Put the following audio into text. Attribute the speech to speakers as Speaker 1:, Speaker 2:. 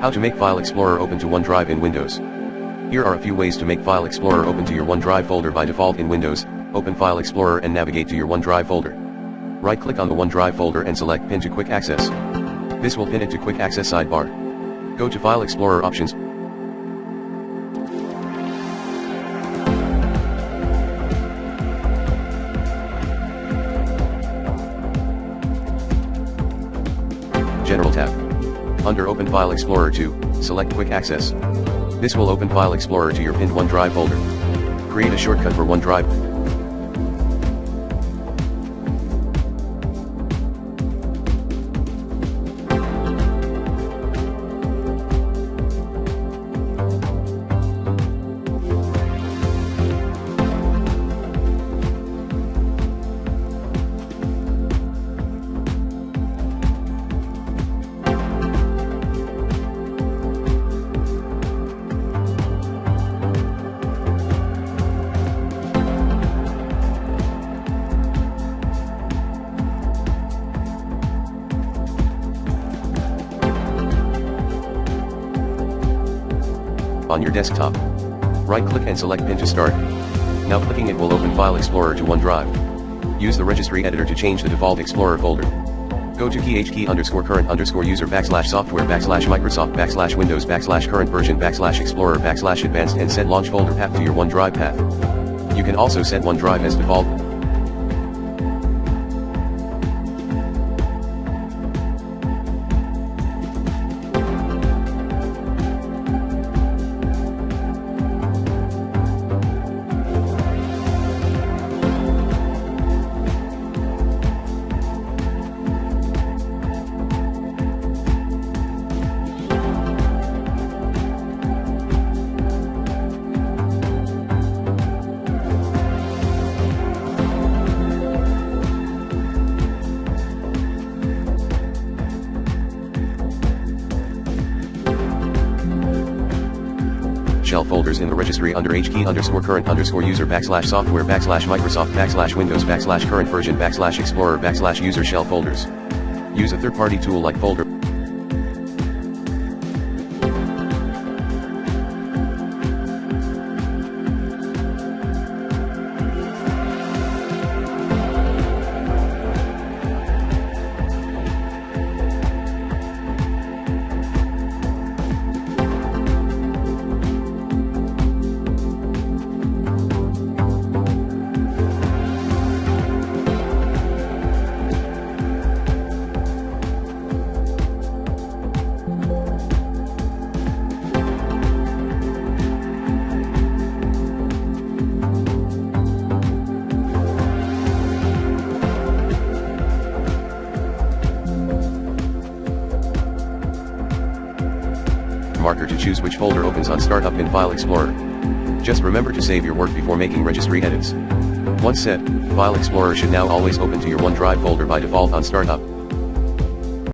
Speaker 1: How to make File Explorer open to OneDrive in Windows. Here are a few ways to make File Explorer open to your OneDrive folder by default in Windows. Open File Explorer and navigate to your OneDrive folder. Right-click on the OneDrive folder and select Pin to Quick Access. This will pin it to Quick Access sidebar. Go to File Explorer Options. General tab. Under Open File Explorer 2, select Quick Access. This will open File Explorer to your pinned OneDrive folder. Create a shortcut for OneDrive. On your desktop, right-click and select Pin to start. Now clicking it will open File Explorer to OneDrive. Use the registry editor to change the default Explorer folder. Go to key_current_software /Microsoft/Windows/current version/current version/Explorer/Advanced and set launch folder path to your OneDrive path. You can also set OneDrive as default. Shell folders in the registry under hkey_current_user/software/Microsoft/Windows/current version/Explorer/user shell folders. Use a third-party tool like folder. Marker to choose which folder opens on startup in File Explorer. Just remember to save your work before making registry edits. Once set, File Explorer should now always open to your OneDrive folder by default on startup.